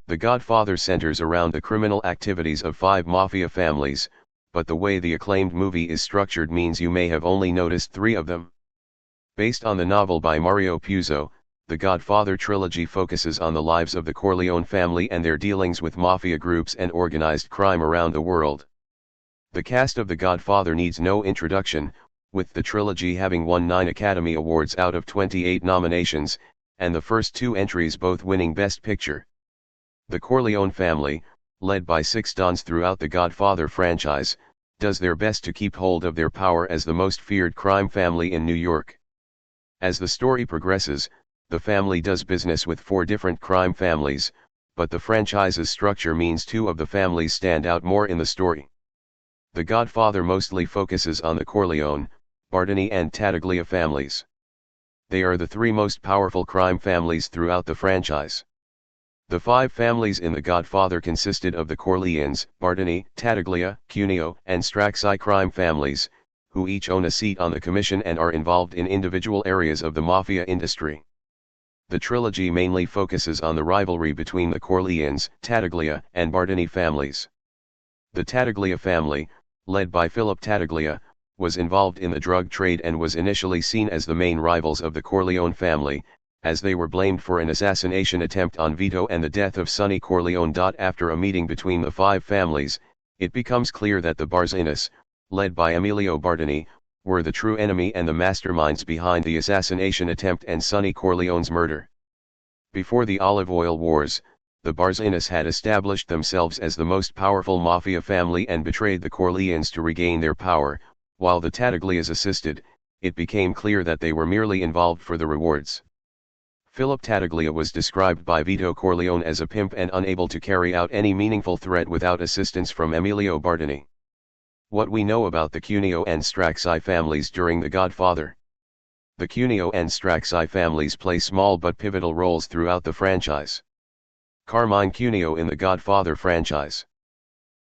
The Godfather centers around the criminal activities of 5 mafia families, but the way the acclaimed movie is structured means you may have only noticed 3 of them. Based on the novel by Mario Puzo, the Godfather trilogy focuses on the lives of the Corleone family and their dealings with mafia groups and organized crime around the world. The cast of The Godfather needs no introduction, with the trilogy having won 9 Academy Awards out of 28 nominations, and the first 2 entries both winning Best Picture. The Corleone family, led by 6 dons throughout the Godfather franchise, does their best to keep hold of their power as the most feared crime family in New York. As the story progresses, the family does business with 4 different crime families, but the franchise's structure means 2 of the families stand out more in the story. The Godfather mostly focuses on the Corleone, Bardini and Tattaglia families. They are the 3 most powerful crime families throughout the franchise. The 5 families in The Godfather consisted of the Corleones, Bardini, Tattaglia, Cuneo, and Stracci crime families, who each own a seat on the commission and are involved in individual areas of the mafia industry. The trilogy mainly focuses on the rivalry between the Corleones, Tattaglia, and Bardini families. The Tattaglia family, led by Philip Tattaglia, was involved in the drug trade and was initially seen as the main rivals of the Corleone family, as they were blamed for an assassination attempt on Vito and the death of Sonny Corleone. After a meeting between the 5 families, it becomes clear that the Barzinis, led by Emilio Bardini, were the true enemy and the masterminds behind the assassination attempt and Sonny Corleone's murder. Before the Olive Oil Wars, the Barzinis had established themselves as the most powerful mafia family and betrayed the Corleones to regain their power. While the Tattaglias assisted, it became clear that they were merely involved for the rewards. Philip Tattaglia was described by Vito Corleone as a pimp and unable to carry out any meaningful threat without assistance from Emilio Bardini. What we know about the Cuneo and Stracci families during The Godfather. The Cuneo and Stracci families play small but pivotal roles throughout the franchise. Carmine Cuneo in The Godfather franchise.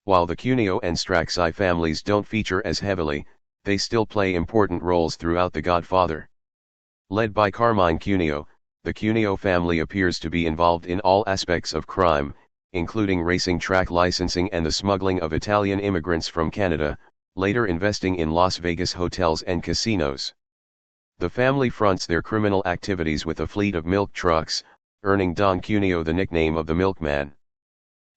While the Cuneo and Stracci families don't feature as heavily, they still play important roles throughout The Godfather. Led by Carmine Cuneo, the Cuneo family appears to be involved in all aspects of crime, including racing track licensing and the smuggling of Italian immigrants from Canada, later investing in Las Vegas hotels and casinos. The family fronts their criminal activities with a fleet of milk trucks, earning Don Cuneo the nickname of the Milkman.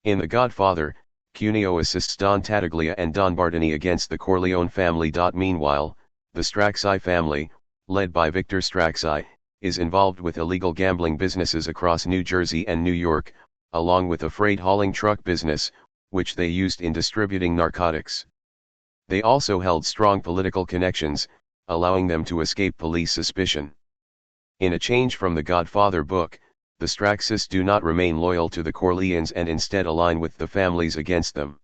In The Godfather, Cuneo assists Don Tattaglia and Don Bardini against the Corleone family. Meanwhile, the Stracci family, led by Victor Stracci, is involved with illegal gambling businesses across New Jersey and New York, along with a freight hauling truck business, which they used in distributing narcotics. They also held strong political connections, allowing them to escape police suspicion. In a change from the Godfather book, the Straccis do not remain loyal to the Corleones and instead align with the families against them.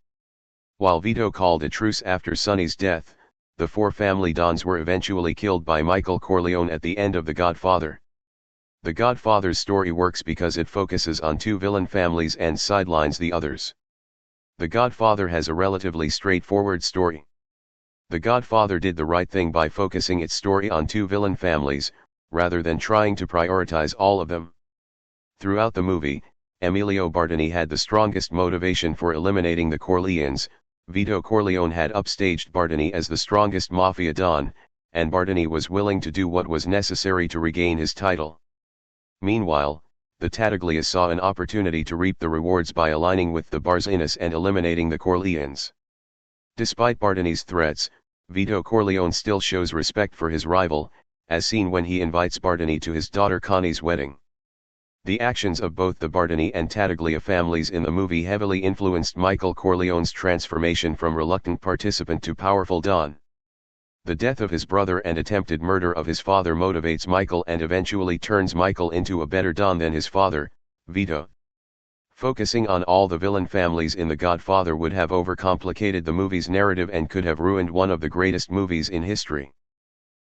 While Vito called a truce after Sonny's death, the 4 family dons were eventually killed by Michael Corleone at the end of The Godfather. The Godfather's story works because it focuses on 2 villain families and sidelines the others. The Godfather has a relatively straightforward story. The Godfather did the right thing by focusing its story on 2 villain families, rather than trying to prioritize all of them. Throughout the movie, Emilio Bardini had the strongest motivation for eliminating the Corleones. Vito Corleone had upstaged Bardini as the strongest mafia don, and Bardini was willing to do what was necessary to regain his title. Meanwhile, the Tattaglias saw an opportunity to reap the rewards by aligning with the Barzinis and eliminating the Corleones. Despite Bardini's threats, Vito Corleone still shows respect for his rival, as seen when he invites Bardini to his daughter Connie's wedding. The actions of both the Bardini and Tattaglia families in the movie heavily influenced Michael Corleone's transformation from reluctant participant to powerful don. The death of his brother and attempted murder of his father motivates Michael and eventually turns Michael into a better don than his father, Vito. Focusing on all the villain families in The Godfather would have overcomplicated the movie's narrative and could have ruined one of the greatest movies in history.